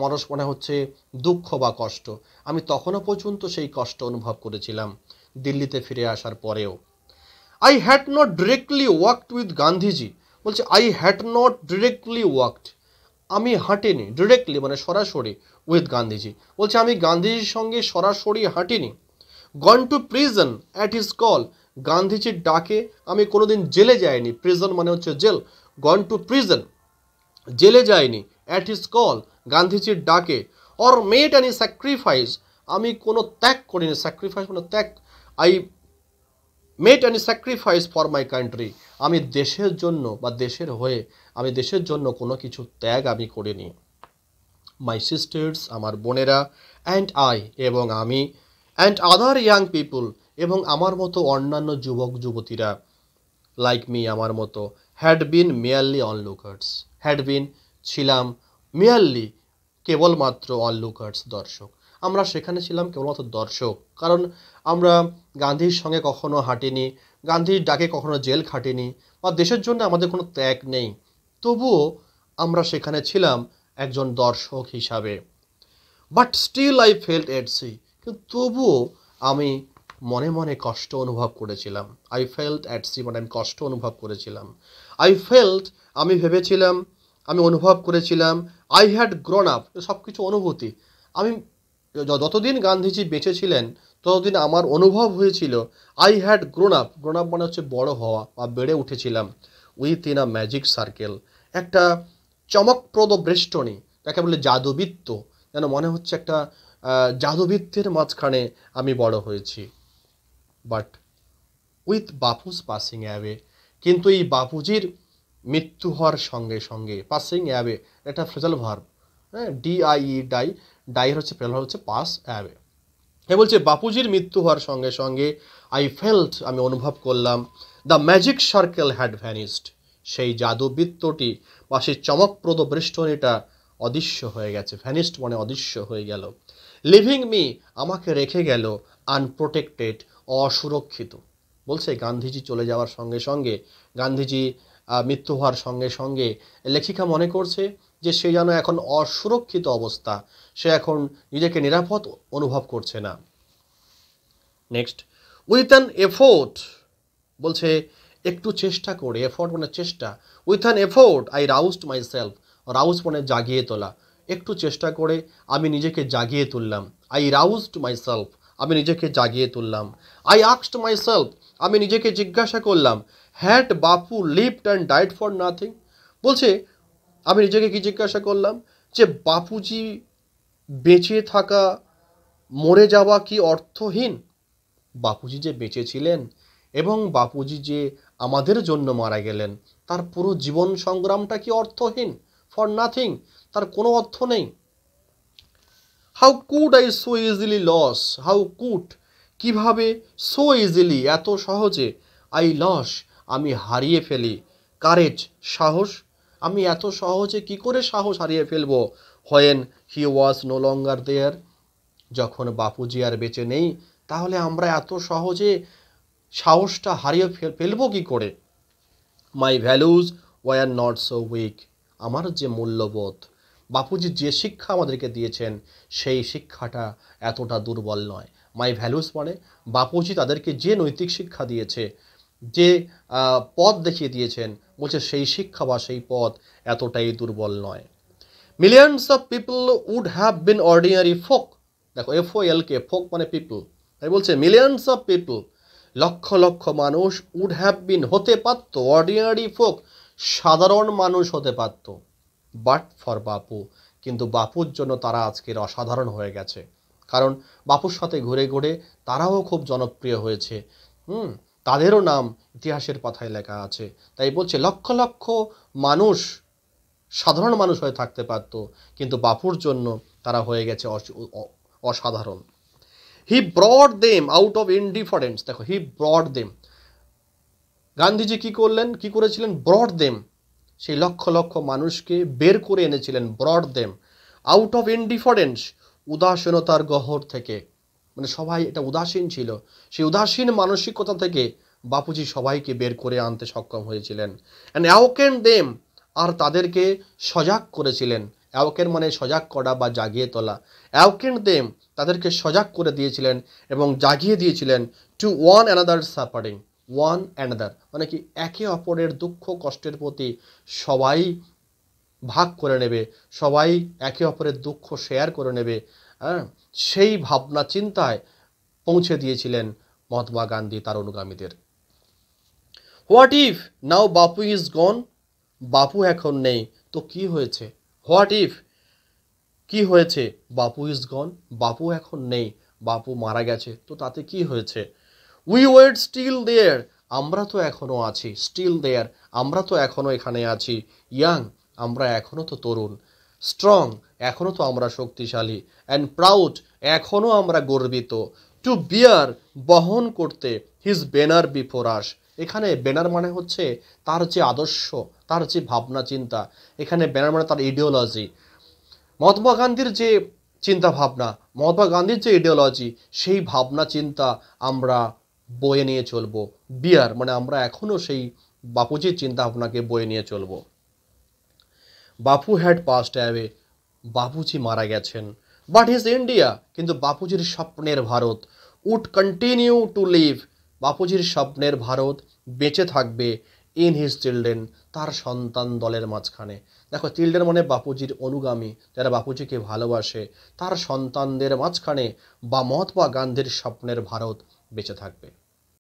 মরস মানে হচ্ছে দুঃখ বা কষ্ট। আমি তখনও পর্যন্ত সেই কষ্ট অনুভব করেছিলাম দিল্লিতে ফিরে আসার পরেও। I had not directly worked with Gandhiji, বলছে I had not directly worked, আমি হাঁটিনি, ডিরেক্টলি মানে সরাসরি, উইথ গান্ধীজি, বলছে আমি গান্ধীজির সঙ্গে সরাসরি হাঁটিনি। Gone to prison at his call, গান্ধীজির ডাকে আমি কোনোদিন জেলে যাইনি, প্রিজন মানে হচ্ছে জেল, গন টু প্রিজন, জেলে যাইনি, অ্যাট হিজ কল, গান্ধীজির ডাকে। অর মেড অ্যানি স্যাক্রিফাইস, আমি কোনো ত্যাগ করিনি, স্যাক্রিফাইস মানে ত্যাগ, I made any sacrifice for my country, আমি দেশের জন্য বা দেশের হয়ে আমি দেশের জন্য কোনো কিছু ত্যাগ আমি করিনি। মাই সিস্টার্স, আমার বোনেরা, অ্যান্ড আই, এবং আমি, অ্যান্ড আদার ইয়াং পিপুল, এবং আমার মতো অন্যান্য যুবক যুবতীরা, লাইক মি, আমার মতো, had been merely অনলুকার্স, had been ছিলাম, মেয়ারলি কেবলমাত্র, অনলুকার্স দর্শক, আমরা সেখানে ছিলাম কেবলমাত্র দর্শক, কারণ আমরা গান্ধীর সঙ্গে কখনো হাঁটিনি, গান্ধীর ডাকে কখনো জেল খাটিনি, বা দেশের জন্য আমাদের কোনো ত্যাগ নেই, তবুও আমরা সেখানে ছিলাম একজন দর্শক হিসাবে। But still I felt at sea, কিন্তু তবুও আমি মনে মনে কষ্ট অনুভব করেছিলাম। আই ফেল্ট অ্যাট সি মানে আমি কষ্ট অনুভব করেছিলাম। আই ফেল্ট, আমি ভেবেছিলাম, আমি অনুভব করেছিলাম। আই হ্যাড গ্রোন আপ, সব কিছু অনুভূতি, আমি যতদিন গান্ধীজি বেঁচে ছিলেন ততদিন আমার অনুভব হয়েছিল। I had grown up, grown up মানে হচ্ছে বড় হওয়া বা বেড়ে উঠেছিলাম। With in a magic circle, একটা চমকপ্রদ বেষ্টনী, তাকে বলে জাদুবৃত্ত, যেন মনে হচ্ছে একটা জাদুবৃত্তের মাঝখানে আমি বড় হয়েছি। But with Bapu's passing away, কিন্তু এই বাপুজির মৃত্যু হওয়ার সঙ্গে সঙ্গে, পাসিং অ্যাওয়ে এটা ফ্রেজাল ভার্ব, হ্যাঁ, DIE, ডাইয়ের হচ্ছে ফ্রেজাল ভার্ব হচ্ছে পাস অ্যাওয়ে। এ বলছে বাপুজির মৃত্যু হওয়ার সঙ্গে সঙ্গে আই ফেল্ট, আমি অনুভব করলাম, দ্য ম্যাজিক সার্কেল হ্যাড ভ্যানিসড, সেই জাদুবৃত্তটি বা সেই চমকপ্রদ বেষ্টনীটা অদৃশ্য হয়ে গেছে। ভ্যানিসড মানে অদৃশ্য হয়ে গেল। লিভিং মি, আমাকে রেখে গেল, আনপ্রোটেক্টেড, অসুরক্ষিত। বলছে গান্ধীজি চলে যাওয়ার সঙ্গে সঙ্গে, গান্ধীজি মৃত্যু হওয়ার সঙ্গে সঙ্গে লেখিকা মনে করছে যে সে যেন এখন অসুরক্ষিত অবস্থা, সে এখন নিজেকে নিরাপদ অনুভব করছে না। নেক্সট, উইথ অ্যান এফোর্ট, বলছে একটু চেষ্টা করে, এফোর্ট মানে চেষ্টা, with an effort I roused myself, rouse মানে জাগিয়ে তোলা, একটু চেষ্টা করে আমি নিজেকে জাগিয়ে তুললাম। আই রাউজড মাই সেলফ, আমি নিজেকে জাগিয়ে তুললাম। আই আস্কড মাই সেলফ, আমি নিজেকে জিজ্ঞাসা করলাম, had Bapu lived and died for nothing, বলছে আমি নিজেকে কি জিজ্ঞাসা করলাম যে বাপুজি বেঁচে থাকা, মরে যাওয়া কি অর্থহীন? বাপুজি যে বেঁচে ছিলেন এবং বাপুজি যে আমাদের জন্য মারা গেলেন, তার পুরো জীবন সংগ্রামটা কি অর্থহীন? ফর নাথিং, তার কোনো অর্থ নেই। How could I so easily lose, how could, কিভাবে, সো ইজিলি, এত সহজে, আই লস, আমি হারিয়ে ফেলি, কারেজ, সাহস, আমি এত সহজে কি করে সাহস হারিয়ে ফেলবো? When he was no longer দেয়ার, যখন বাপুজি আর বেঁচে নেই, তাহলে আমরা এত সহজে সাহসটা হারিয়ে ফেলবো কি করে? My values were not so weak, আমার যে মূল্যবোধ, বাপুজি যে শিক্ষা আমাদেরকে দিয়েছেন সেই শিক্ষাটা এতটা দুর্বল নয়। মাই ভ্যালুজ মানে বাপুজি তাদেরকে যে নৈতিক শিক্ষা দিয়েছে, যে পথ দেখিয়ে দিয়েছেন, বলছে সেই শিক্ষা বা সেই পথ এতটাই দুর্বল নয়। Millions of people would have been ordinary folk, দেখো FOL কে, ফোক মানে পিপল, তাই বলছে millions of people, lakh lakh মানুষ, উড হ্যাভ বিন হতে পারত, অর্ডিনারি ফোক সাধারণ মানুষ হতে পারত, বাট ফর বাপু, কিন্তু বাপুর জন্য তারা আজকের অসাধারণ হয়ে গেছে, কারণ বাপুর সাথে ঘুরে ঘুরে তারাও খুব জনপ্রিয় হয়েছে। তাদেরও নাম ইতিহাসের পাতায় লেখা আছে। তাই বলছে লক্ষ লক্ষ মানুষ সাধারণ মানুষ হয়ে থাকতে পারত, কিন্তু বাপুর জন্য তারা হয়ে গেছে অসাধারণ। He brought them out of indifference, দেখো হি ব্রড দেম, গান্ধীজি কি করলেন, কি করেছিলেন? ব্রড দেম, সেই লক্ষ লক্ষ মানুষকে বের করে এনেছিলেন, brought them out of indifference, উদাসীনতার গহ্বর থেকে, মানে সবাই এটা উদাসীন ছিল, সেই উদাসীন মানসিকতা থেকে বাপুজি সবাইকে বের করে আনতে সক্ষম হয়েছিলেন। অ্যান্ড অ্যাওকেন দেম, আর তাদেরকে সজাগ করেছিলেন, অ্যাওকেন মানে সজাগ করা বা জাগিয়ে তোলা, অ্যাওকেন দেম, তাদেরকে সজাগ করে দিয়েছিলেন এবং জাগিয়ে দিয়েছিলেন, to one another suffering, one another মানে কি, একে অপরের দুঃখ কষ্টের প্রতি সবাই ভাগ করে নেবে, সবাই একে অপরের দুঃখ শেয়ার করে নেবে, সেই ভাবনা চিন্তায় পৌঁছে দিয়েছিলেন মহাত্মা গান্ধী তার অনুগামীদের। What if now Bapu is গন, বাপু এখন নেই তো কি হয়েছে? হোয়াট ইফ, কি হয়েছে? বাপু ইজ গন, বাপু এখন নেই, বাপু মারা গেছে তো তাতে কি হয়েছে? উই ওয়ার স্টিল দেয়ার, আমরা তো এখনো আছি, স্টিল দেয়ার, আমরা তো এখনো এখানে আছি, ইয়াং, আমরা এখনো তো তরুণ, স্ট্রং, এখনো তো আমরা শক্তিশালী, অ্যান্ড প্রাউড, এখনো আমরা গর্বিত, টু বিয়ার, বহন করতে, হিজ ব্যানার বিফোর আস, এখানে ব্যানার মানে হচ্ছে তার যে আদর্শ, তার যে ভাবনা চিন্তা, এখানে ব্যানার মানে তার ইডিওলজি, মহাত্মা গান্ধীর যে চিন্তা ভাবনা, মহাত্মা গান্ধীর যে ইডিওলজি, সেই ভাবনা চিন্তা আমরা বয়ে নিয়ে চলবো। বিয়ার মানে আমরা এখনো সেই বাপুজির চিন্তা ভাবনাকে বয়ে নিয়ে চলবো। বাপু হ্যাড পাস্ট অ্যাওয়ে, বাপুজি মারা গেছেন, বাট হিজ ইন্ডিয়া, কিন্তু বাপুজির স্বপ্নের Bharat, would continue to live, বাপুজির স্বপ্নের ভারত বেঁচে থাকবে, ইন হিজ চিলড্রেন, তার সন্তান দলের মাঝখানে, দেখো চিলড্রেন মানে বাপুজির অনুগামী, যারা বাপুজিকে ভালোবাসে, তার সন্তানদের মাঝখানে বা মহাত্মা গান্ধীর স্বপ্নের ভারত বেঁচে থাকবে।